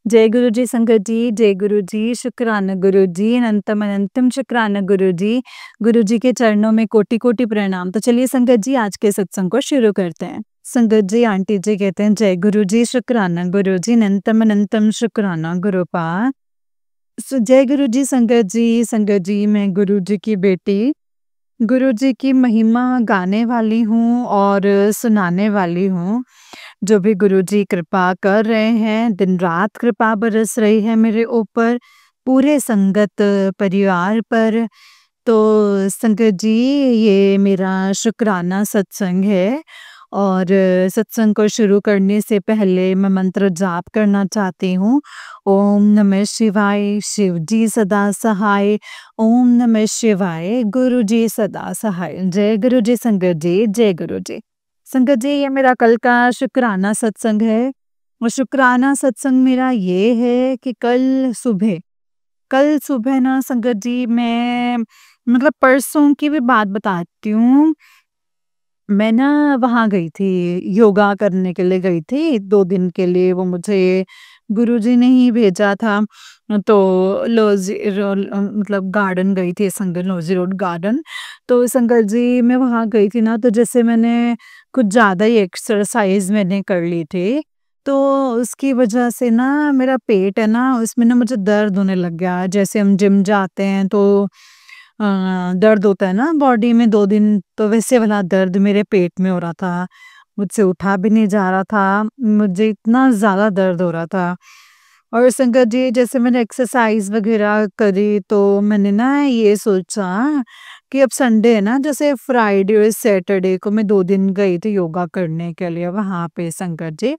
जय गुरु जी संगत जी, जय गुरु जी, शुक्राना गुरु जी, अनंतम अनंतम शुक्राना गुरु जी। गुरु जी के चरणों में कोटि-कोटि प्रणाम। तो चलिए संगत जी आज के सत्संग को शुरू करते हैं। संगत जी, आंटी जी कहते हैं जय गुरु जी, शुक्राना गुरु जी, अनंतम अनंतम शुक्राना गुरु पाद। जय गुरु जी संगत जी मैं गुरु जी की बेटी गुरु जी की महिमा गाने वाली हूँ और सुनाने वाली हूँ। जो भी गुरु जी कृपा कर रहे हैं, दिन-रात कृपा बरस रही है मेरे ऊपर, पूरे संगत परिवार पर। तो संगत जी ये मेरा शुक्राना सत्संग है और सत्संग को शुरू करने से पहले मैं मंत्र जाप करना चाहती हूँ। ओम नमः शिवाय, शिव जी सदा सहाय। ओम नमः शिवाय, गुरु जी सदा सहाय। जय गुरु जी संगत जी, जय गुरु जी। संगत जी ये मेरा कल का शुक्राना सत्संग है और शुक्राना सत्संग मेरा ये है कि कल सुबह ना संगत जी मैं मतलब परसों की भी बात बताती हूँ। मैं ना वहाँ गई थी, योगा करने के लिए गई थी 2 दिन के लिए, वो मुझे गुरुजी ने ही भेजा था। तो मतलब गार्डन गई थी, संगत लॉजी रोड गार्डन। तो संगत जी मैं वहाँ गई थी ना, तो जैसे मैंने कुछ ज़्यादा ही एक्सरसाइज़ मैंने कर ली थी, तो उसकी वजह से ना मेरा पेट है ना, उसमें ना मुझे दर्द होने लग गया। जैसे हम जिम जाते हैं तो अ, दर्द होता है ना बॉडी में 2 दिन, तो वैसे वाला दर्द मेरे पेट में हो रहा था। मुझसे उठा भी नहीं जा रहा था, मुझे इतना ज़्यादा दर्द हो रहा था। और संगत जी जैसे मैंने एक्सरसाइज़ वग़ैरह करी तो मैंने ना ये सोचा कि अब संडे है ना, जैसे फ्राइडे और सैटरडे को मैं 2 दिन गई थी योगा करने के लिए वहाँ पे संगत जी।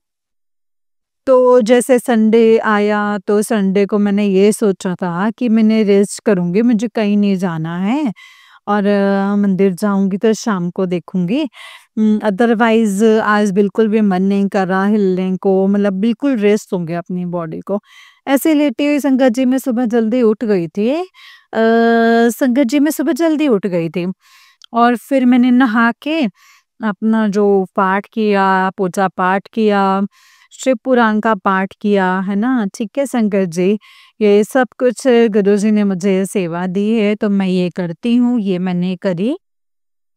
तो जैसे संडे आया तो संडे को मैंने ये सोचा था कि मैंने रेस्ट करूँगी, मुझे कहीं नहीं जाना है और मंदिर जाऊँगी तो शाम को देखूँगी। अदरवाइज़ आज बिल्कुल भी मन नहीं कर रहा हिलने को, मतलब बिल्कुल रेस्ट दूँगी अपनी बॉडी को। ऐसे लेटी हुई संगत जी मैं सुबह जल्दी उठ गई थी। संगत जी मैं सुबह जल्दी उठ गई थी और फिर मैंने नहा के अपना जो पाठ किया, पूजा पाठ किया, शिव पुराण का पाठ किया, है ना? ठीक है संगत जी, ये सब कुछ गुरुजी ने मुझे सेवा दी है तो मैं ये करती हूँ, ये मैंने करी।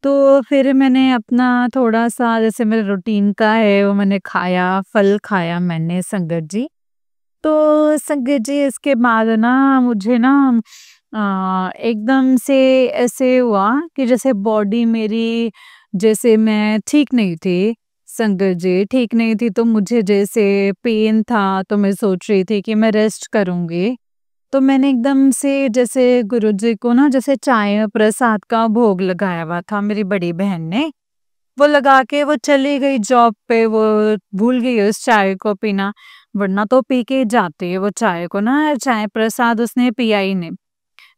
तो फिर मैंने अपना थोड़ा-सा जैसे मेरे रूटीन का है वो मैंने खाया, फल खाया मैंने संगत जी। तो संगत जी इसके बाद ना मुझे ना एकदम से ऐसे हुआ कि जैसे बॉडी मेरी, जैसे मैं ठीक नहीं थी संगत जी, ठीक नहीं थी तो मुझे जैसे पेन था तो मैं सोच रही थी कि मैं रेस्ट करूँगी। तो मैंने एकदम से जैसे गुरुजी को ना जैसे चाय प्रसाद का भोग लगाया हुआ था मेरी बड़ी बहन ने। वो लगा के वो चली गई जॉब पे, वो भूल गई उस चाय को पीना, वरना तो पी के ही जाती है वो चाय को ना, चाय प्रसाद उसने पिया ही नहीं।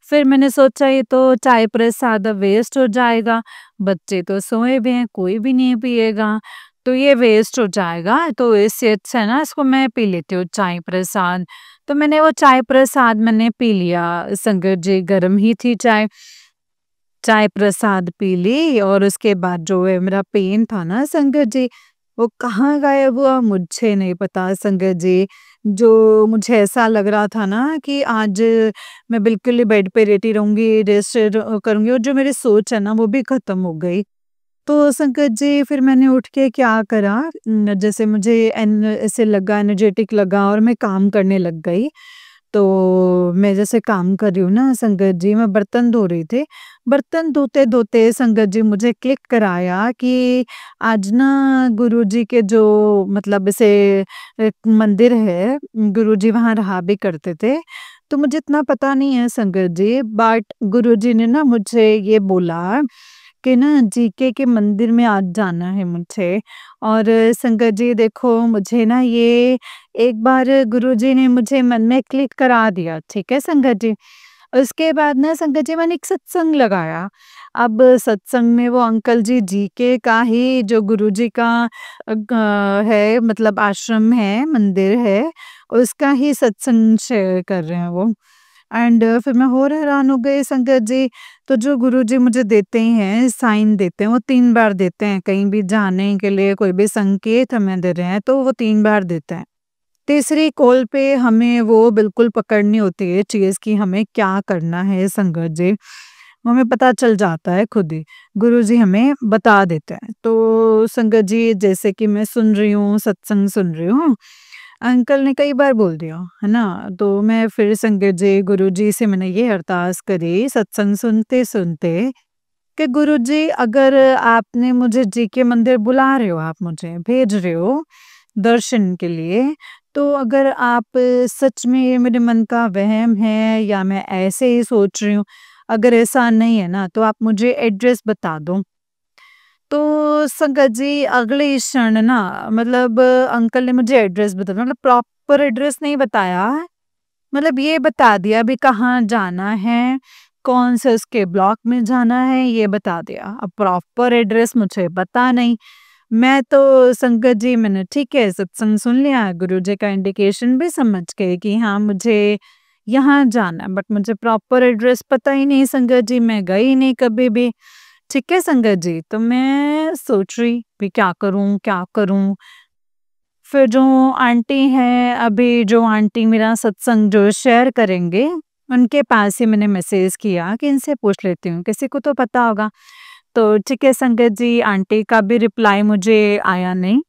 फिर मैंने सोचा ये तो चाय प्रसाद अब वेस्ट हो जाएगा, बच्चे तो सोए हुए हैं, कोई भी नहीं पिएगा, तो ये वेस्ट हो जाएगा, तो इससे अच्छा है ना इसको मैं पी लेती हूँ चाय प्रसाद। तो मैंने वो चाय प्रसाद मैंने पी लिया संगत जी, गर्म ही थी चाय। चाय प्रसाद पी ली और उसके बाद जो है मेरा पेन था ना संगत जी, वो कहाँ गायब हुआ मुझे नहीं पता संगत जी। जो मुझे ऐसा लग रहा था ना कि आज मैं बिल्कुल ही बेड पे लेटी रहूँगी, रेस्ट करूँगी और जो मेरी सोच है ना वो भी खत्म हो गई। तो संगत जी फिर मैंने उठ के क्या करा, जैसे मुझे ऐसे लगा एनर्जेटिक लगा और मैं काम करने लग गई। तो मैं जैसे काम कर रही हूँ ना संगत जी, मैं बर्तन धो रही थी। बर्तन धोते-धोते संगत जी मुझे क्लिक कराया कि आज ना गुरुजी के जो मतलब ऐसे एक मंदिर है, गुरुजी वहाँ रहा भी करते थे। तो मुझे इतना पता नहीं है संगत जी, बट गुरुजी ने ना मुझे ये बोला कि ना जीके के मंदिर में आज जाना है मुझे। और संगत जी देखो मुझे ना ये एक बार गुरुजी ने मुझे मन में क्लिक करा दिया, ठीक है संगत जी। उसके बाद ना संगत जी मैंने एक सत्संग लगाया। अब सत्संग में वो अंकल जी जीके का ही जो गुरुजी का है, मतलब आश्रम है, मंदिर है, उसका ही सत्संग शेयर कर रहे हैं वो। एंड फिर मैं और हैरान हो गई संगत जी। तो जो गुरुजी मुझे देते ही हैं, साइन देते हैं, वो 3 बार देते हैं, कहीं भी जाने के लिए कोई भी संकेत हमें दे रहे हैं तो वो 3 बार देते हैं। तीसरी कॉल पे हमें वो बिल्कुल पकड़नी होती है चीज़ कि हमें क्या करना है संगत जी। हमें पता चल जाता है खुद ही, गुरुजी हमें बता देते हैं। तो संगत जी जैसे कि मैं सुन रही हूँ, सत्संग सुन रही हूँ, अंकल ने कई बार बोल दिया, है ना? तो मैं फिर संगत जी गुरुजी से मैंने ये अरदास करी सत्संग सुनते-सुनते कि गुरुजी अगर आपने मुझे जीके मंदिर बुला रहे हो, आप मुझे भेज रहे हो दर्शन के लिए, तो अगर आप सच में ये मेरे मन का वहम है या मैं ऐसे ही सोच रही हूँ, अगर ऐसा नहीं है ना तो आप मुझे एड्रेस बता दो। तो संगत जी अगले ही क्षण ना मतलब अंकल ने मुझे एड्रेस बता दिया, मतलब प्रॉपर एड्रेस नहीं बताया, मतलब ये बता दिया अभी कहाँ जाना है, कौन से उसके ब्लॉक में जाना है ये बता दिया। अब प्रॉपर एड्रेस मुझे पता नहीं। मैं तो संगत जी मैंने ठीक है सत्संग सुन लिया, गुरुजी का इंडिकेशन भी समझ गए कि हाँ मुझे यहाँ जाना है, बट मुझे प्रॉपर एड्रेस पता ही नहीं संगत जी, मैं गई नहीं कभी भी। ठीक है संगत जी, तो मैं सोच रही भी क्या करूँ, क्या करूँ? फिर जो आंटी हैं, अभी जो आंटी मेरा सत्संग जो शेयर करेंगे, उनके पास ही मैंने मैसेज किया कि इनसे पूछ लेती हूँ, किसी को तो पता होगा। तो ठीक है संगत जी, आंटी का भी रिप्लाई मुझे आया नहीं,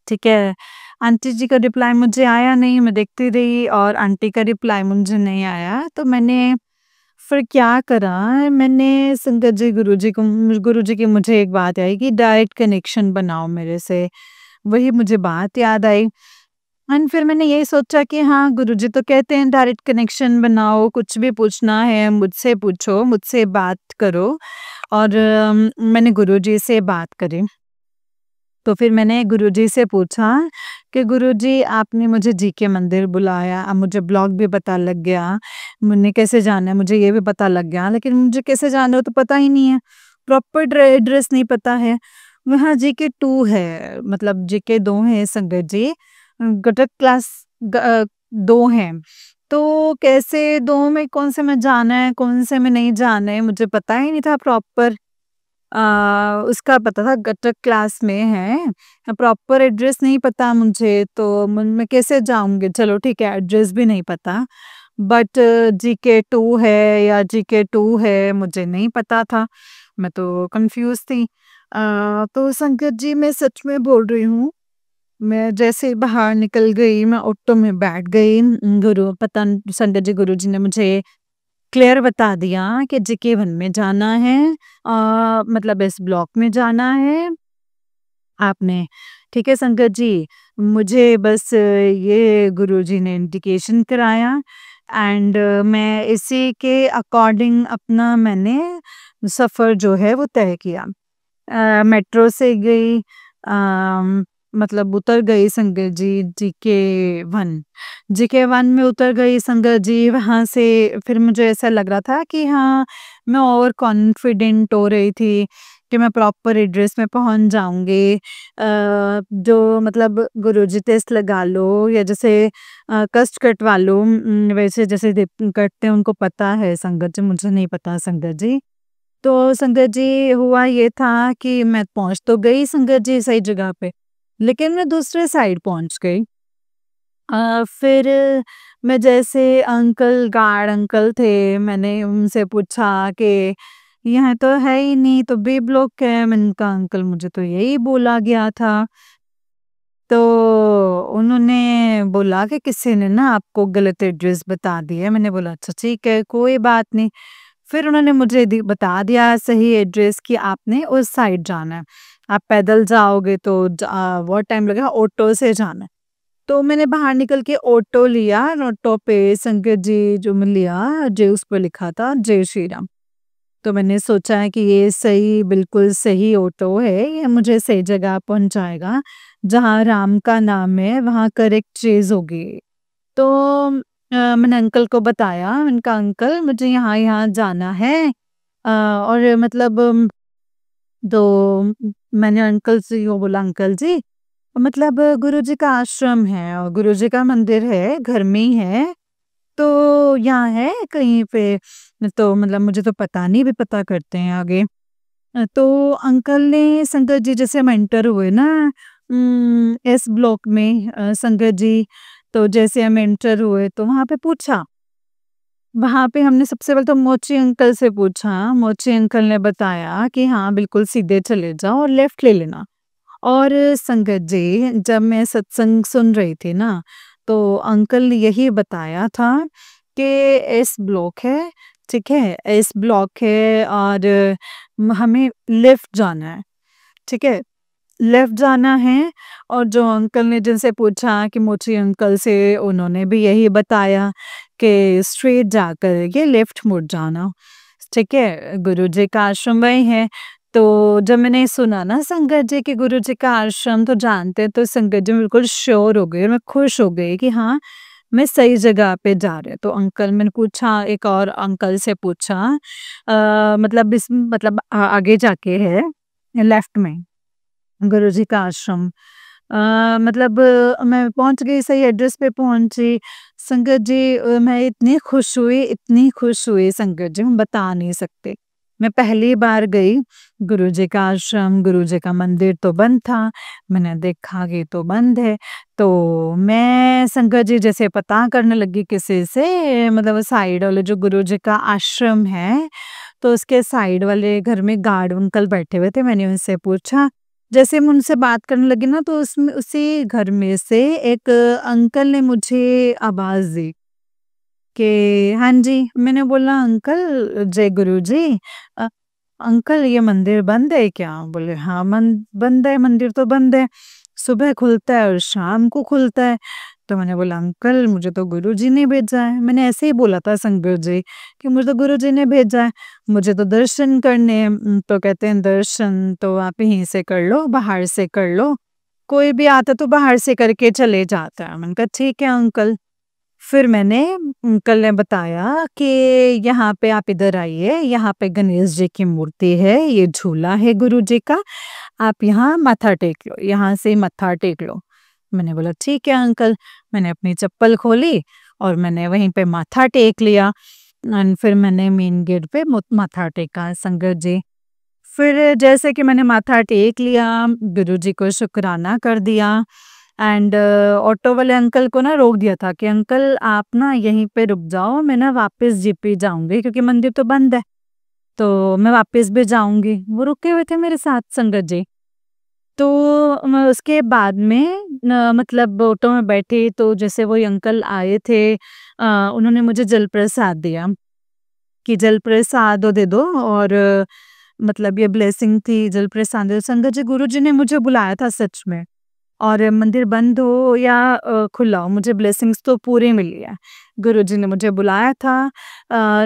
ठीक है। आंटी जी का रिप्लाई मुझे आया नहीं, मैं देखती रही और आंटी का रिप्लाई मुझे नहीं आया, तो मैंने फिर क्या करा, मैंने संगत जी गुरुजी की मुझे एक बात आई कि डायरेक्ट कनेक्शन बनाओ मेरे से, वही मुझे बात याद आई। एंड फिर मैंने यही सोचा कि हाँ, गुरुजी तो कहते हैं डायरेक्ट कनेक्शन बनाओ, कुछ भी पूछना है मुझसे पूछो, मुझसे बात करो और मैंने गुरुजी से बात करी। तो फिर मैंने गुरुजी से पूछा कि गुरुजी आपने मुझे जीके मंदिर बुलाया, अब मुझे ब्लॉक भी पता लग गया, मुझे कैसे जाना है मुझे ये भी पता लग गया, लेकिन मुझे कैसे जाना है वो तो पता ही नहीं है, प्रॉपर एड्रेस नहीं पता है। वहाँ जीके 2 है, मतलब जीके 2 है संगत जी, घटक क्लास 2 हैं। तो कैसे 2 में कौन से में जाना है, कौन से में नहीं जाना है, मुझे पता ही नहीं था प्रॉपर। उसका पता था घटक क्लास में है, प्रॉपर एड्रेस नहीं पता मुझे, तो मैं कैसे जाऊँगी? चलो ठीक है, एड्रेस भी नहीं पता, बट जीके 2 है या जीके 2 है मुझे नहीं पता था, मैं तो कन्फ्यूज़ थी। तो संगत जी मैं सच में बोल रही हूँ, मैं जैसे ही बाहर निकल गई, मैं ऑटो में बैठ गई, संगत जी गुरुजी ने मुझे क्लियर बता दिया कि जीके 1 में जाना है, मतलब इस ब्लॉक में जाना है आपने। ठीक है संगत जी, मुझे बस ये गुरुजी ने इंडिकेशन कराया एंड मैं इसी के अकॉर्डिंग अपना मैंने सफ़र जो है वो तय किया। मेट्रो से गई, मतलब उतर गई संगत जी जीके 1। जीके 1 में उतर गई संगत जी, वहाँ से फिर मुझे ऐसा लग रहा था कि हाँ, मैं ओवर कॉन्फिडेंट हो रही थी कि मैं प्रॉपर एड्रेस में पहुँच जाऊँगी। जो मतलब गुरुजी टेस्ट लगा लो या जैसे कष्ट कटवा लो, वैसे जैसे कटते हैं उनको पता है संगत जी, मुझे नहीं पता संगत जी। तो संगत जी हुआ ये था कि मैं पहुँच तो गई संगत जी सही जगह पे, लेकिन मैं दूसरे साइड पहुँच गई। फिर मैं जैसे अंकल गार्ड अंकल थे, मैंने उनसे पूछा कि यहाँ तो है ही नहीं, तो बी ब्लॉक है। मैंने कहा अंकल मुझे तो यही बोला गया था। तो उन्होंने बोला कि किसी ने ना आपको गलत एड्रेस बता दिया है। मैंने बोला अच्छा ठीक है, कोई बात नहीं। फिर उन्होंने मुझे बता दिया सही एड्रेस कि आपने उस साइड जाना है। आप पैदल जाओगे तो बहुत टाइम लगेगा, ऑटो से जाना है। तो मैंने बाहर निकल के ऑटो लिया और ऑटो पे संगत जी जो मैं लिया, जे उस पर लिखा था जय श्री राम। तो मैंने सोचा है कि ये सही बिल्कुल सही ऑटो है, ये मुझे सही जगह पहुँचाएगा, जहाँ राम का नाम है वहाँ करेक्ट चीज़ होगी। तो मैंने अंकल को बताया, मैंने कहा अंकल मुझे यहाँ-यहाँ जाना है, और मतलब तो मैंने अंकल से यूँ बोला अंकल जी, मतलब गुरुजी का आश्रम है और गुरुजी का मंदिर है, घर में ही है, तो यहाँ है कहीं पे, तो मतलब मुझे तो पता नहीं, भी पता करते हैं आगे। तो अंकल ने संगत जी जैसे हम एंटर हुए ना, एस ब्लॉक में संगत जी, तो जैसे हम एंटर हुए तो वहाँ पे पूछा, वहाँ पे हमने सबसे पहले तो मोची अंकल से पूछा, मोची अंकल ने बताया कि हाँ, बिल्कुल सीधे चले जाओ और लेफ्ट ले लेना। और संगत जी, जब मैं सत्संग सुन रही थी ना, तो अंकल ने यही बताया था कि एस ब्लॉक है, ठीक है? एस ब्लॉक है और हमें लेफ्ट जाना है, ठीक है? लेफ्ट जाना है। और जो अंकल ने जिनसे पूछा कि मोची अंकल से, उन्होंने भी यही बताया कि स्ट्रेट जाकर के लेफ्ट मुड़ जाना, ठीक है? गुरुजी का आश्रम वही है। तो जब मैंने सुना ना संगत जी कि गुरुजी का आश्रम तो जानते हैं, तो संगत जी बिल्कुल श्योर हो गई और मैं खुश हो गई कि हाँ, मैं सही जगह पे जा रहे हैं। तो अंकल, मैंने पूछा, एक और अंकल से पूछा, मतलब आगे जाके है लेफ्ट में गुरुजी का आश्रम। मतलब मैं पहुँच गई, सही एड्रेस पे पहुँची। संगत जी, मैं इतनी खुश हुई संगत जी, हम बता नहीं सकते। मैं पहली बार गई गुरुजी का आश्रम, गुरुजी का मंदिर तो बंद था, मैंने देखा कि तो बंद है। तो मैं संगत जी जैसे पता करने लगी किसी से, मतलब साइड वाले जो गुरुजी का आश्रम है, तो उसके साइड वाले घर में गार्ड अंकल बैठे हुए थे, मैंने उनसे पूछा। जैसे मैं उनसे बात करने लगी ना, तो उसमें उसी घर में से एक अंकल ने मुझे आवाज़ दी कि हाँ जी। मैंने बोला, अंकल जय गुरु जी। अ, अंकल, ये मंदिर बंद है क्या? बोले हाँ, बंद है, मंदिर तो बंद है, सुबह खुलता है और शाम को खुलता है। तो मैंने बोला, अंकल मुझे तो गुरुजी ने भेजा है। मैंने ऐसे ही बोला था संगत जी कि मुझे तो गुरुजी ने भेजा है, मुझे तो दर्शन करने हैं। तो कहते हैं दर्शन तो आप यहीं से कर लो, बाहर से कर लो, कोई भी आता तो बाहर से करके चले जाता है। मैंने कहा ठीक है अंकल। फिर मैंने अंकल ने बताया कि यहाँ पे आप इधर आइए, यहाँ पे गणेश जी की मूर्ति है, ये झूला है गुरु जी का, आप यहाँ माथा टेक लो, यहाँ से मत्था टेक लो। मैंने बोला ठीक है अंकल। मैंने अपनी चप्पल खोली और मैंने वहीं पे माथा टेक लिया। एंड फिर मैंने मेन गेट पे माथा टेका संगत जी। फिर जैसे कि मैंने माथा टेक लिया, गुरु जी को शुक्राना कर दिया। एंड ऑटो वाले अंकल को ना रोक दिया था कि अंकल आप ना यहीं पे रुक जाओ, मैं ना वापस जीपी जाऊंगी क्योंकि मंदिर तो बंद है, तो मैं वापस भी जाऊंगी। वो रुके हुए थे मेरे साथ संगत जी। तो उसके बाद में मतलब ऑटो में बैठी तो जैसे वो अंकल आए थे, उन्होंने मुझे जल प्रसाद दिया कि जल प्रसाद दे दो। और मतलब ये ब्लेसिंग थी, जल प्रसाद दे दो। संगत जी, गुरु जी ने मुझे बुलाया था सच में, और मंदिर बंद हो या खुला हो, मुझे ब्लेसिंग्स तो पूरी मिली है। गुरुजी ने मुझे बुलाया था।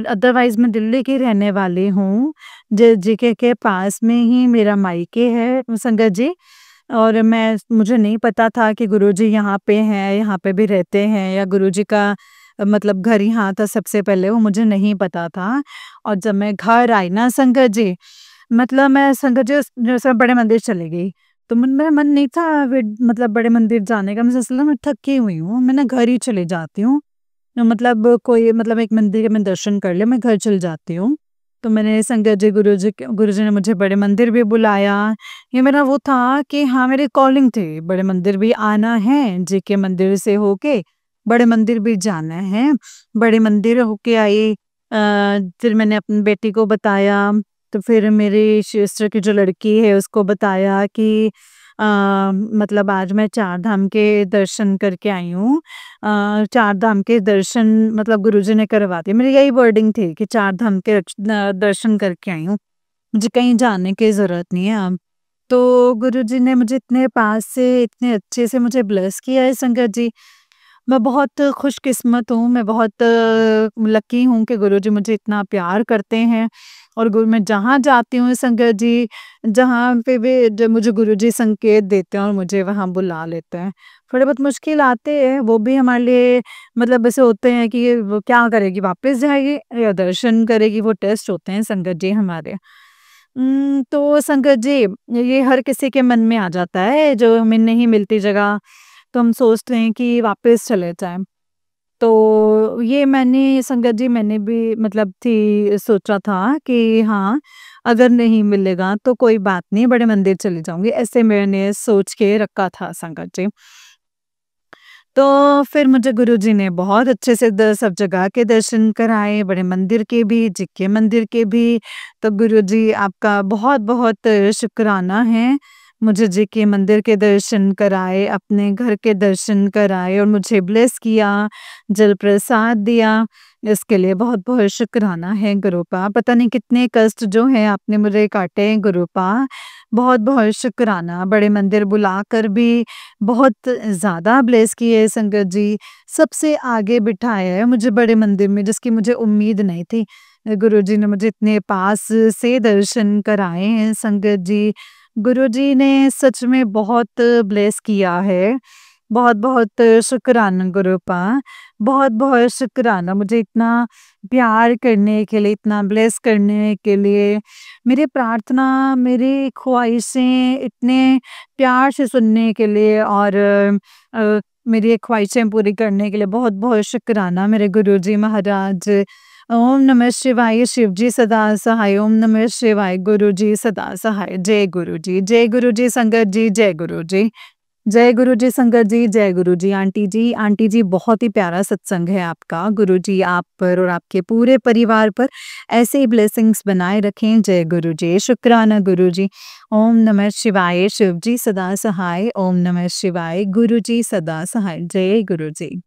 अदरवाइज़ मैं दिल्ली की रहने वाली हूँ। जे जेके के पास में ही मेरा मायके है संगत जी। और मुझे नहीं पता था कि गुरुजी यहाँ पे हैं, यहाँ पे भी रहते हैं, या गुरुजी का मतलब घर यहाँ था सबसे पहले, वो मुझे नहीं पता था। और जब मैं घर आई ना संगत जी, मतलब मैं संगत जी जैसे बड़े मंदिर चली गई। तो मेरा मन नहीं था मतलब बड़े मंदिर जाने का। मुझे ऐसा लगा मैं थकी हुई हूँ, मैं ना घर ही चली जाती हूँ। मतलब कोई मतलब एक मंदिर के मैं दर्शन कर ले, मैं घर चली जाती हूँ। तो मैंने संगत जी, गुरुजी ने मुझे बड़े मंदिर भी बुलाया। ये मेरा वो था कि हाँ, मेरी कॉलिंग थी, बड़े मंदिर भी आना है, जेके मंदिर से होके बड़े मंदिर भी जाना है। बड़े मंदिर होके आई। फिर मैंने अपनी बेटी को बताया, तो फिर मेरी सिस्टर की जो लड़की है उसको बताया कि अ, मतलब आज मैं चार धाम के दर्शन करके आई हूँ। चार धाम के दर्शन मतलब गुरुजी ने करवा दिए। मेरी यही वर्डिंग थी कि चार धाम के दर्शन करके आई हूँ, मुझे कहीं जाने की ज़रूरत नहीं है अब। तो गुरुजी ने मुझे इतने पास से, इतने अच्छे से मुझे ब्लेस किया है संगत जी। मैं बहुत खुशकिस्मत हूँ, मैं बहुत लकी हूँ कि गुरुजी मुझे इतना प्यार करते हैं। और मैं जहाँ जाती हूँ संगत जी, जहाँ पे भी जब मुझे गुरुजी संकेत देते हैं और मुझे वहाँ बुला लेते हैं। थोड़े बहुत मुश्किल आते हैं, वो भी हमारे लिए मतलब ऐसे होते हैं कि वो क्या करेगी, वापस जाएगी या दर्शन करेगी, वो टेस्ट होते हैं संगत जी हमारे। तो संगत जी, ये हर किसी के मन में आ जाता है, जो हमें नहीं मिलती जगह, तो हम सोचते हैं कि वापस चले जाएँ। तो ये मैंने संगत जी मैंने भी मतलब थी सोचा था कि हाँ, अगर नहीं मिलेगा तो कोई बात नहीं, बड़े मंदिर चली जाऊँगी, ऐसे मैंने सोच के रखा था संगत जी। तो फिर मुझे गुरुजी ने बहुत अच्छे से सब जगह के दर्शन कराए, बड़े मंदिर के भी, जिक्के मंदिर के भी। तो गुरुजी आपका बहुत-बहुत शुक्राना है। मुझे जिक्के मंदिर के दर्शन कराए, अपने घर के दर्शन कराए और मुझे ब्लेस किया, जल प्रसाद दिया। इसके लिए बहुत-बहुत शुक्राना है गुरुपा। पता नहीं कितने कष्ट जो हैं आपने मुझे काटे हैं गुरुपा। बहुत-बहुत शुक्राना। बड़े मंदिर बुलाकर भी बहुत ज़्यादा ब्लेस किए है संगत जी। सबसे आगे बिठाया है मुझे बड़े मंदिर में, जिसकी मुझे उम्मीद नहीं थी। गुरुजी ने मुझे इतने पास से दर्शन कराए हैं संगत जी। गुरुजी ने सच में बहुत ब्लेस किया है। बहुत-बहुत शुक्राना गुरुपा। बहुत-बहुत शुक्राना मुझे इतना प्यार करने के लिए, इतना ब्लेस करने के लिए। मेरी प्रार्थना, मेरी ख़्वाहिशें इतने प्यार से सुनने के लिए और मेरी ख़्वाहिशें पूरी करने के लिए बहुत-बहुत शुक्राना मेरे गुरुजी महाराज। ओम नमः शिवाय, शिव जी सदा सहाय। ओम नमः शिवाय, गुरुजी सदा सहाय। जय गुरु जी संगत जी, जय गुरु जी। जय गुरु जी संगत जी, जय गुरु जी आंटी जी। आंटी जी बहुत ही प्यारा सत्संग है आपका। गुरु जी आप पर और आपके पूरे परिवार पर ऐसे ही ब्लेसिंग्स बनाए रखें। जय गुरु जी, शुक्राना गुरु जी। ओम नमः शिवाय, शिव जी सदा सहाय। ओम नमः शिवाय, गुरु जी सदा सहाय। जय गुरु जी।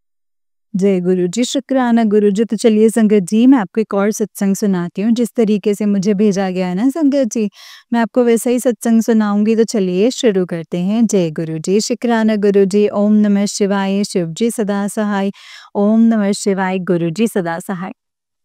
जय गुरु जी, शुक्राना गुरु जी। तो चलिए संगत जी मैं आपको एक और सत्संग सुनाती हूँ, जिस तरीके से मुझे भेजा गया है ना संगत जी, मैं आपको वैसा ही सत्संग सुनाऊँगी। तो चलिए शुरू करते हैं। जय गुरु जी, शुक्राना गुरु जी। ओम नमः शिवाय, शिव जी सदा सहाय। ओम नमः शिवाय, गुरु जी सदा सहाय।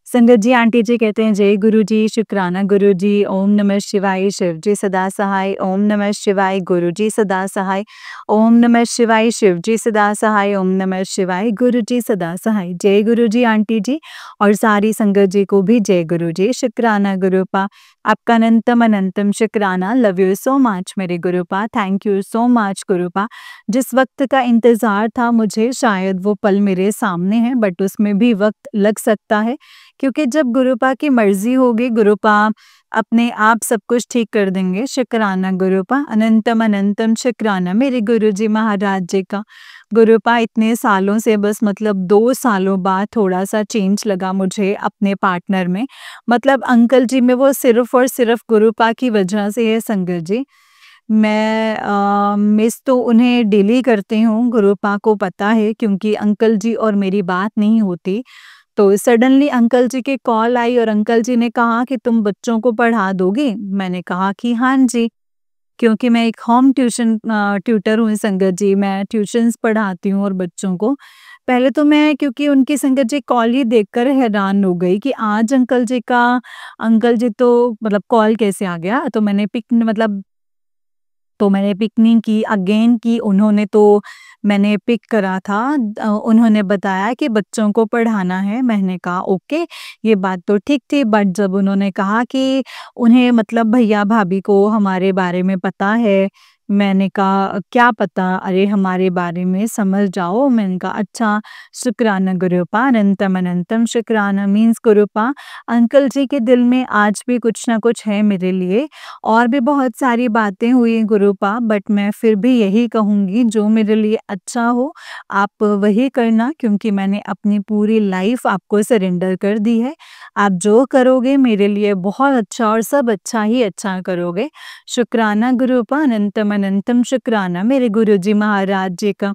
संगत जी आंटी जी कहते हैं जय गुरु जी, शुक्राना गुरु जी। ओम नमः शिवाय, शिव जी सदा सहाय। ओम नमः शिवाय, गुरु जी सदा सहाय। ओम नमः शिवाय, शिव जी सदा सहाय। ओम नमः शिवाय, गुरु जी सदा सहाय। जय गुरु जी आंटी जी और सारी संगत जी को भी जय गुरु जी, शुक्राना गुरुपा। आपका अनंतम अनंतम शुक्राना। लव यू सो मच मेरे गुरुपा। Thank you so much गुरुपा। जिस वक्त का इंतज़ार था मुझे, शायद वो पल मेरे सामने है, बट उसमें भी वक्त लग सकता है, क्योंकि जब गुरुपा की मर्ज़ी होगी, गुरुपा अपने आप सब कुछ ठीक कर देंगे। शुक्राना गुरुपा, अनंतम अनंतम शुक्राना मेरे गुरुजी महाराज जी का। गुरुपा इतने सालों से बस मतलब 2 सालों बाद थोड़ा-सा चेंज लगा मुझे अपने पार्टनर में। मतलब अंकल जी में वो सिर्फ़ और सिर्फ़ गुरुपा की वजह से है संगत जी। मैं मिस तो उन्हें डेली करती हूँ, गुरुपा को पता है, क्योंकि अंकल जी और मेरी बात नहीं होती। तो सडनली अंकल जी की कॉल आई और अंकल जी ने कहा कि तुम बच्चों को पढ़ा दोगी? मैंने कहा कि हाँ जी, क्योंकि मैं एक होम ट्यूटर हूँ संगत जी, मैं ट्यूशन्स पढ़ाती हूँ और बच्चों को। पहले तो मैं क्योंकि उनकी संगत जी कॉल ही देखकर हैरान हो गई कि आज अंकल जी तो मतलब कॉल कैसे आ गया? तो मैंने पिक नहीं की, अगेन की उन्होंने, तो मैंने पिक करा था। उन्होंने बताया कि बच्चों को पढ़ाना है। मैंने कहा ओके, ये बात तो ठीक थी, बट जब उन्होंने कहा कि उन्हें मतलब भैया-भाभी को हमारे बारे में पता है, मैंने कहा क्या पता? अरे हमारे बारे में समझ जाओ। मैंने कहा अच्छा, शुक्राना गुरुपा, अनंतम अनंतम शुक्राना। मीन्स गुरुपा अंकल जी के दिल में आज भी कुछ ना कुछ है मेरे लिए। और भी बहुत सारी बातें हुई गुरुपा, बट मैं फिर भी यही कहूँगी, जो मेरे लिए अच्छा हो आप वही करना, क्योंकि मैंने अपनी पूरी लाइफ आपको सरेंडर कर दी है। आप जो करोगे मेरे लिए बहुत अच्छा और सब अच्छा ही अच्छा करोगे। शुक्राना गुरुपा, अनंतम अनंतम शुक्राना मेरे गुरुजी महाराज जी का।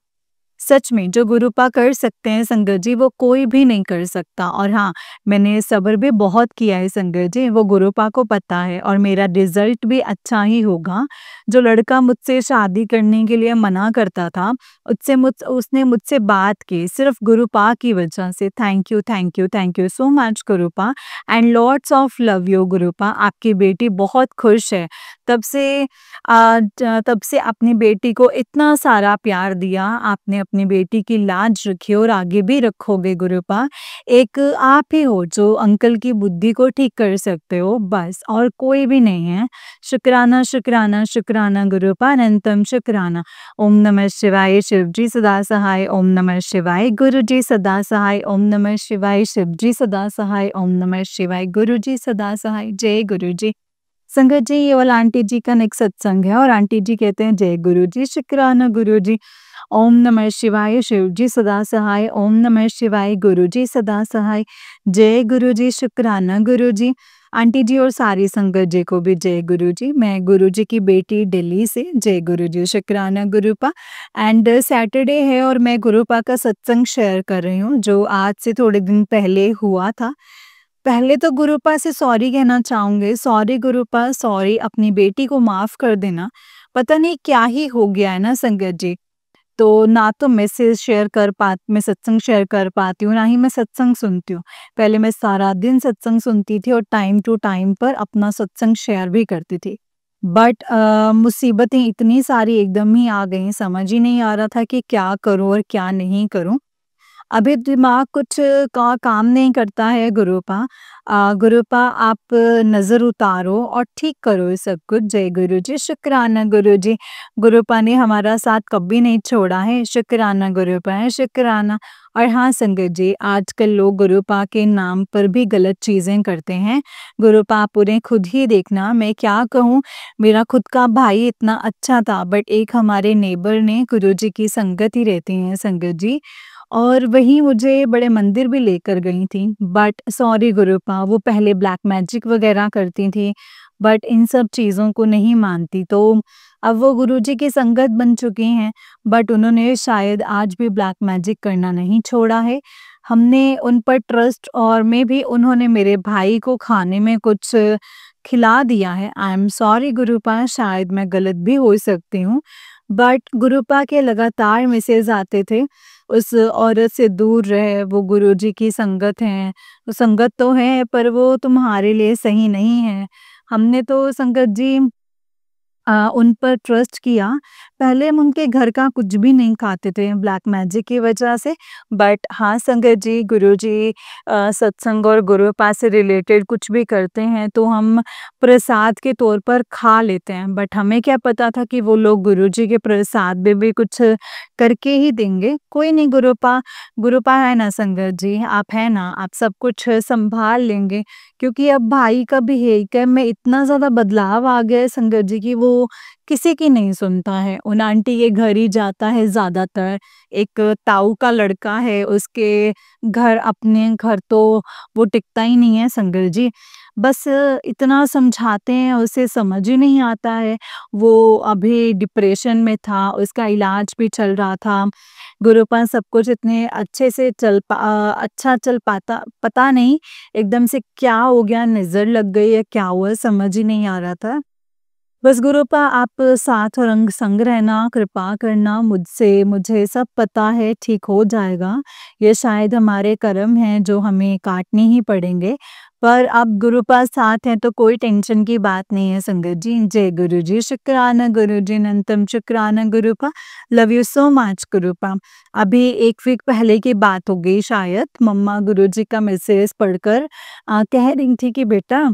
सच में जो गुरुपा कर सकते हैं संगत जी, वो कोई भी नहीं कर सकता। और हाँ, मैंने सब्र भी बहुत किया है संगत जी, वो गुरुपा को पता है और मेरा रिजल्ट भी अच्छा ही होगा। जो लड़का मुझसे शादी करने के लिए मना करता था, उसने मुझसे बात की सिर्फ गुरुपा की वजह से। Thank you, thank you, thank you so much Gurupa and lots of love you Gurupa. आपकी बेटी बहुत खुश है, तब से अपनी बेटी को इतना सारा प्यार दिया आपने। अपनी बेटी की लाज रखी और आगे भी रखोगे गुरुपा। एक आप ही हो जो अंकल की बुद्धि को ठीक कर सकते हो बस, और कोई भी नहीं है। शुक्राना, शुक्राना, शुक्राना गुरुपा, अनंतम शुक्राना। ओम नमः शिवाय, शिवजी सदा सहाय। ओम नमः शिवाय, गुरुजी सदा सहाय। ओम नमः शिवाय, शिवजी सदा सहाय। ओम नमः शिवाय, गुरुजी सदा सहाय। जय गुरुजी। संगत जी, ये वाला आंटी जी का नेक्स्ट सत्संग है और आंटी जी कहते हैं जय गुरुजी, शुक्राना गुरुजी। ओम नमः शिवाय, शिवजी सदा सहाय। ओम नमः शिवाय, गुरुजी सदा सहाय। जय गुरुजी, शुक्राना गुरुजी। आंटी जी और सारी संगत जी को भी जय गुरुजी। मैं गुरुजी की बेटी दिल्ली से, जय गुरुजी, शुक्राना गुरुपा। एंड सैटरडे है और मैं गुरुपा का सत्संग शेयर कर रही हूँ जो आज से थोड़े दिन पहले हुआ था। पहले तो गुरुपा से सॉरी कहना चाहूँगी, सॉरी गुरुपा, सॉरी, अपनी बेटी को माफ़ कर देना। पता नहीं क्या ही हो गया है ना संगत जी। तो ना तो मैसेज शेयर कर पा मैं सत्संग शेयर कर पाती हूँ, ना ही मैं सत्संग सुनती हूँ। पहले मैं सारा दिन सत्संग सुनती थी और टाइम टू टाइम पर अपना सत्संग शेयर भी करती थी। बट मुसीबतें इतनी सारी एकदम ही आ गईं, समझ ही नहीं आ रहा था कि क्या करूँ और क्या नहीं करूँ। अभी दिमाग कुछ का काम नहीं करता है गुरुपा। गुरुपा, आप नज़र उतारो और ठीक करो ये सब कुछ। जय गुरुजी, शुक्राना गुरुजी। गुरुपा ने हमारा साथ कभी नहीं छोड़ा है, शुक्राना गुरुपा है, शुक्राना। और हाँ संगत जी, आजकल लोग गुरुपा के नाम पर भी गलत चीज़ें करते हैं। गुरुपा आप उन्हें खुद ही देखना, मैं क्या कहूँ, मेरा खुद का भाई इतना अच्छा था बट एक हमारे नेबर ने, गुरुजी की संगत ही रहती हैं संगत जी, और वहीं मुझे बड़े मंदिर भी लेकर गई थी। बट सॉरी गुरुपा, वो पहले ब्लैक मैजिक वगैरह करती थी, बट इन सब चीज़ों को नहीं मानती। तो अब वो गुरुजी की संगत बन चुकी हैं, बट उन्होंने शायद आज भी ब्लैक मैजिक करना नहीं छोड़ा है। हमने उन पर ट्रस्ट, और मे बी उन्होंने मेरे भाई को खाने में कुछ खिला दिया है। आई एम सॉरी गुरुपा, शायद मैं गलत भी हो सकती हूँ। बट गुरुपा के लगातार मैसेज आते थे, उस औरत से दूर रहे, वो गुरुजी की संगत है। वो संगत तो है पर वो तुम्हारे लिए सही नहीं है। हमने तो संगत जी उन पर ट्रस्ट किया। पहले हम उनके घर का कुछ भी नहीं खाते थे ब्लैक मैजिक की वजह से। बट हाँ संगत जी, गुरुजी सत्संग और गुरुपा से रिलेटेड कुछ भी करते हैं तो हम प्रसाद के तौर पर खा लेते हैं। बट हमें क्या पता था कि वो लोग गुरुजी के प्रसाद में भी कुछ करके ही देंगे। कोई नहीं गुरुपा, गुरुपा है ना संगत जी, आप है ना, आप सब कुछ संभाल लेंगे। क्योंकि अब भाई का बिहेवियर में इतना ज़्यादा बदलाव आ गया है संगत जी कि वो किसी की नहीं सुनता है। उन आंटी के घर ही जाता है ज़्यादातर। एक ताऊ का लड़का है, उसके घर, अपने घर तो वो टिकता ही नहीं है संगत जी। बस इतना समझाते हैं, उसे समझ ही नहीं आता है। वो अभी डिप्रेशन में था, उसका इलाज भी चल रहा था। गुरुपा सब कुछ इतने अच्छे से अच्छा चल पाता, पता नहीं एकदम से क्या हो गया, नज़र लग गई या क्या हुआ, समझ ही नहीं आ रहा था। बस गुरुपा आप साथ और अंग संग रहना, कृपा करना मुझसे, मुझे सब पता है, ठीक हो जाएगा। ये शायद हमारे कर्म हैं जो हमें काटने ही पड़ेंगे। पर अब गुरुपा साथ हैं तो कोई टेंशन की बात नहीं है संगत जी। जय गुरुजी, शुक्राना गुरुजी, अनंतम शुक्राना Gurupa. Love you so much गुरुपा। अभी 1 वीक पहले की बात हो गई शायद, मम्मा गुरुजी का मैसेज पढ़कर कह रही थी कि बेटा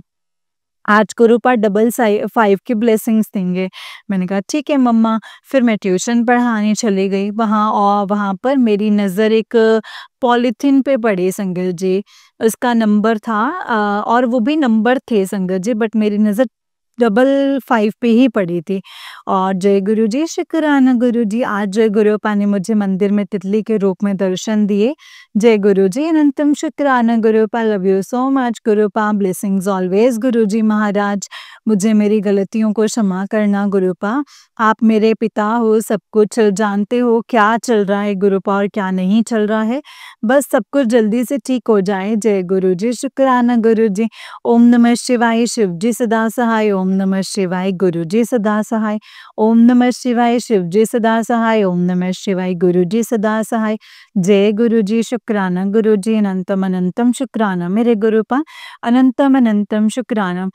आज गुरुपा डबल 5 की ब्लेसिंग्स देंगे। मैंने कहा ठीक है मम्मा। फिर मैं ट्यूशन पढ़ाने चली गई वहाँ, और वहाँ पर मेरी नज़र एक पॉलीथीन पे पड़ी संगत जी। उसका नंबर था और वो भी नंबर थे संगत जी, बट मेरी नज़र डबल 5 पे ही पड़ी थी। और जय गुरुजी, शुक्राना गुरुजी, आज जय गुरुपा ने मुझे मंदिर में तितली के रूप में दर्शन दिए। जय गुरुजी, अनंतम शुक्राना Gurupa, love you so much Gurupa, blessings always Guruji Maharaj. मुझे मेरी गलतियों को क्षमा करना गुरुपा। आप मेरे पिता हो, सब कुछ जानते हो क्या चल रहा है गुरुपा और क्या नहीं चल रहा है। बस सब कुछ जल्दी से ठीक हो जाए। जय गुरुजी, शुक्राना गुरुजी। ओम नमः शिवाय, शिवजी सदा सहाय। ओम नमः शिवाय, गुरुजी सदा सहाय। ओम नमः शिवाय, शिवजी सदा सहाय। ओम नमः शिवाय, गुरुजी सदा सहाय। जय गुरुजी, शुक्राना गुरुजी, अनंतम अनंतम शुक्राना मेरे गुरुपा, अनंतम अनंतम शुक्राना।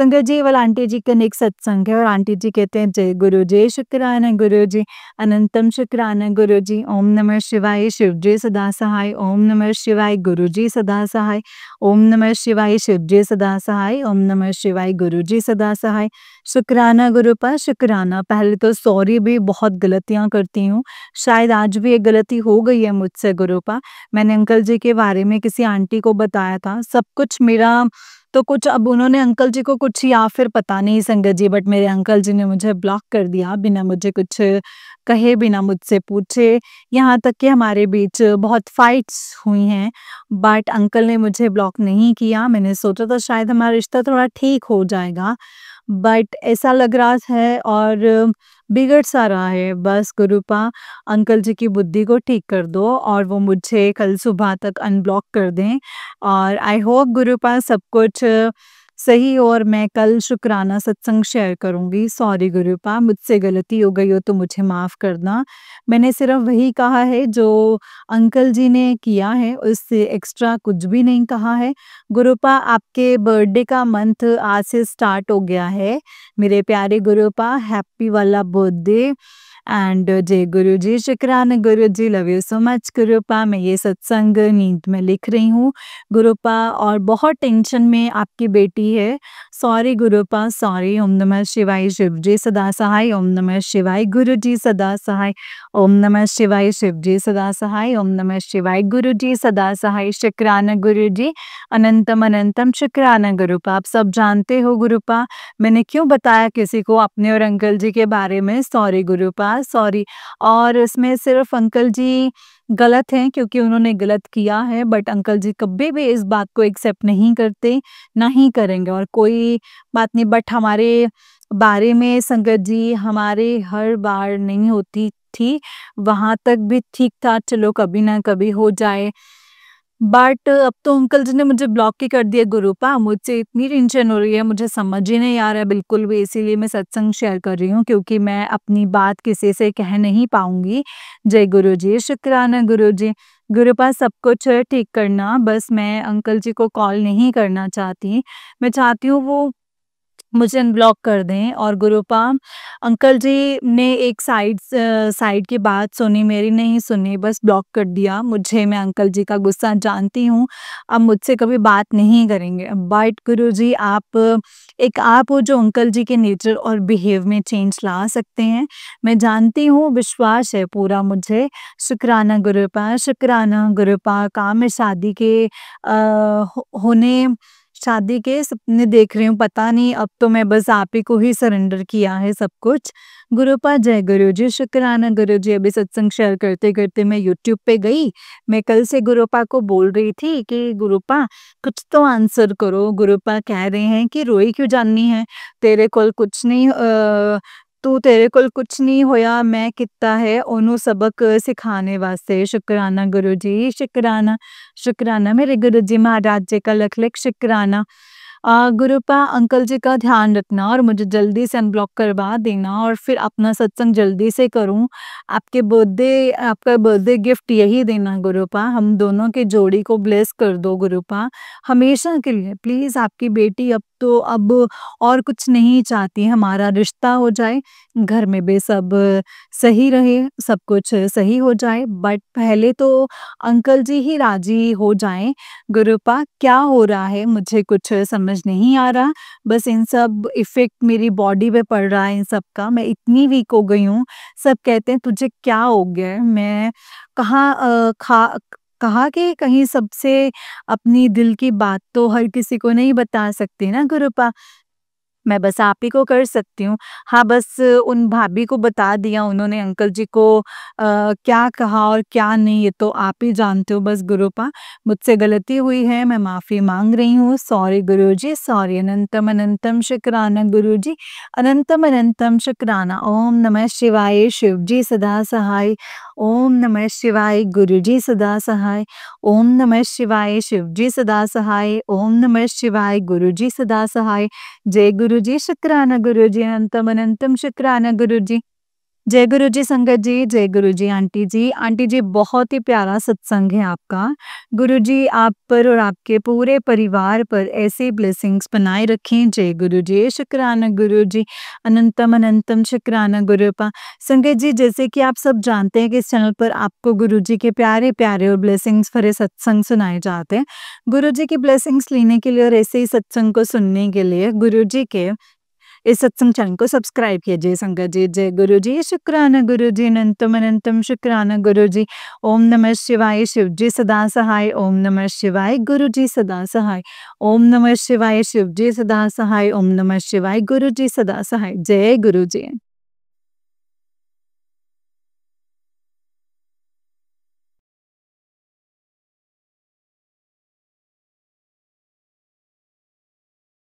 संगत जी वाला आंटी जी का नेक सत्संग है और आंटी जी कहते हैं जय गुरु जी, शुक्राना गुरु जी, अनंतम शुक्राना गुरु जी, ओम नमः शिवाय, शिव जी सदा सहाय, ओम नमः शिवाय, गुरु जी सदा सहाय, ओम नमः शिवाय, शिव जी सदा सहाय, ओम नमः शिवाय, गुरु जी सदा सहाय, शुक्राना गुरुपा शुक्राना। पहले तो सॉरी भी बहुत गलतियाँ करती हूँ, शायद आज भी एक गलती हो गई है मुझसे गुरुपा। मैंने अंकल जी के बारे में किसी आंटी को बताया था, सब कुछ मेरा तो कुछ अब उन्होंने अंकल जी को कुछ या फिर पता नहीं संगत जी बट मेरे अंकल जी ने मुझे ब्लॉक कर दिया बिना मुझे कुछ कहे, बिना मुझसे पूछे। यहाँ तक कि हमारे बीच बहुत फाइट्स हुई हैं, बट अंकल ने मुझे ब्लॉक नहीं किया। मैंने सोचा था शायद हमारा रिश्ता थोड़ा ठीक हो जाएगा, बट ऐसा लग रहा है और बिगड़ सा रहा है। बस गुरुपा अंकल जी की बुद्धि को ठीक कर दो और वो मुझे कल सुबह तक अनब्लॉक कर दें और आई होप गुरुपा सब कुछ सही हो और मैं कल शुक्राना सत्संग शेयर करूँगी। सॉरी गुरुपा, मुझसे गलती हो गई हो तो मुझे माफ़ करना। मैंने सिर्फ़ वही कहा है जो अंकल जी ने किया है, उससे एक्स्ट्रा कुछ भी नहीं कहा है। गुरुपा आपके बर्थडे का मंथ आज से स्टार्ट हो गया है। मेरे प्यारे गुरुपा हैप्पी वाला बर्थडे एंड जय गुरु जी, शुक्राना गुरु जी, लव यू सो मच गुरुपा। मैं ये सत्संग नींद में लिख रही हूँ गुरुपा और बहुत टेंशन में आपकी बेटी है। Sorry गुरुपा, sorry. ओम नमः शिवाय, शिव जी सदा सहाय, ओम नमः शिवाय, गुरु जी सदा सहाय, ओम नमः शिवाय, शिव जी सदा सहाय, ओम नमः शिवाय, गुरु जी सदा सहाय, शुक्राना गुरु जी, अनंतम अनंतम शुक्राना गुरुपा। आप सब जानते हो गुरुपा मैंने क्यों बताया किसी को अपने और अंकल जी के बारे में। Sorry गुरुपा, sorry. और इसमें सिर्फ अंकल जी गलत हैं क्योंकि उन्होंने गलत किया है, बट अंकल जी कभी भी इस बात को एक्सेप्ट नहीं करते, ना ही करेंगे और कोई बात नहीं। बट हमारे बारे में संगत जी हमारे हर बार नहीं होती थी, वहाँ तक भी ठीक था, चलो कभी ना कभी हो जाए। बट अब तो अंकल जी ने मुझे ब्लॉक ही कर दिया गुरुपा, मुझसे इतनी टेंशन हो रही है, मुझे समझ ही नहीं आ रहा है बिल्कुल भी, इसीलिए मैं सत्संग शेयर कर रही हूँ क्योंकि मैं अपनी बात किसी से कह नहीं पाऊँगी। जय गुरु जी, शुक्राना गुरु जी। गुरुपा सब कुछ ठीक करना, बस मैं अंकल जी को कॉल नहीं करना चाहती। मैं चाहती हूँ वो मुझे अनब्लॉक कर दें और गुरुपा अंकल जी ने एक साइड की बात सुनी, मेरी नहीं सुनी, बस ब्लॉक कर दिया मुझे। मैं अंकल जी का गुस्सा जानती हूँ, अब मुझसे कभी बात नहीं करेंगे। बट गुरुजी आप हो जो अंकल जी के नेचर और बिहेव में चेंज ला सकते हैं। मैं जानती हूँ, विश्वास है पूरा मुझे। शुक्राना गुरुपा, शुक्राना गुरुपा। काम में होने शादी के सपने देख रही हूँ, पता नहीं अब तो मैं बस आप ही को ही सरेंडर किया है सब कुछ। गुरुपा जय गुरु जी, शुक्राना गुरु जी। अभी सत्संग शेयर करते-करते मैं यूट्यूब पे गई। मैं कल से गुरुपा को बोल रही थी कि गुरुपा कुछ तो आंसर करो। गुरुपा कह रहे हैं कि रोई क्यों जानी है? तेरे कोल कुछ नहीं होया, मैं कित्ता है ओनू सबक सिखाने वास्ते। शुक्राना गुरु जी, शुक्राना। शुक्राना मेरे गुरु जी महाराज जी का लख-लख शुक्राना। गुरुपा अंकल जी का ध्यान रखना और मुझे जल्दी से अनब्लॉक करवा देना और फिर अपना सत्संग जल्दी से करूँ। आपका बर्थडे गिफ्ट यही देना गुरुपा, हम दोनों की जोड़ी को ब्लेस कर दो गुरुपा, हमेशा के लिए प्लीज़। आपकी बेटी अब और कुछ नहीं चाहती, हमारा रिश्ता हो जाए, घर में भी सब सही रहे, सब कुछ सही हो जाए, बट पहले तो अंकल जी ही राज़ी हो जाएँ। गुरुपा क्या हो रहा है मुझे कुछ समझ नहीं आ रहा, बस इन सब इफ़ेक्ट मेरी बॉडी पे पड़ रहा है इन सब का, मैं इतनी वीक हो गई हूँ। सब कहते हैं तुझे क्या हो गया है? मैं कहाँ कहा कि कहीं सबसे अपनी दिल की बात तो हर किसी को नहीं बता सकती ना गुरुपा। मैं बस आप ही को कर सकती हूँ। हाँ, बस उन भाभी को बता दिया उन्होंने अंकल जी को क्या कहा और क्या नहीं ये तो आप ही जानते हो बस गुरुपा। मुझसे गलती हुई है, मैं माफ़ी माँग रही हूँ। सॉरी गुरुजी, सॉरी। अनंतम अनंतम शुक्राना गुरुजी, अनंतम अनंतम शुक्राना। ओम नमः शिवाय, शिव जी सदा सहाय। ओम नमः शिवाय, गुरुजी सदा सहाय। ओम नमः शिवाय, शिव जी सदा सहाय। ओम नमः शिवाय, गुरुजी सदा सहाय। जय गुरु जी, शुक्राना गुरु जी, अनंतम अनंतम शुक्राना गुरु जी। जय गुरु जी संगत जी, जय गुरु जी आंटी जी। आंटी जी बहुत ही प्यारा सत्संग है आपका। गुरु जी आप पर और आपके पूरे परिवार पर ऐसी ब्लेसिंग्स बनाए रखें। जय गुरु जी, शुक्राना गुरु जी, अनंतम अनंतम शुक्राना गुरुपा। संगत जी जैसे कि आप सब जानते हैं कि इस चैनल पर आपको गुरु जी के प्यारे-प्यारे और ब्लेसिंग्स भरे सत्संग सुनाए जाते हैं। गुरु जी की ब्लेसिंग्स लेने के लिए और ऐसे ही सत्संग को सुनने के लिए गुरु जी के इस सत्संग चैनल को सब्सक्राइब कीजिए संगत जी। जय गुरु जी, शुक्राना गुरु जी, अनंतम अनंतम शुक्राना गुरु जी। ओम नमः शिवाय, शिव जी सदा सहाय। ओम नमः शिवाय, गुरु जी सदा सहाय। ओम नमः शिवाय, शिव जी सदा सहाय। ओम नमः शिवाय, गुरु जी सदा सहाय। जय गुरु जी।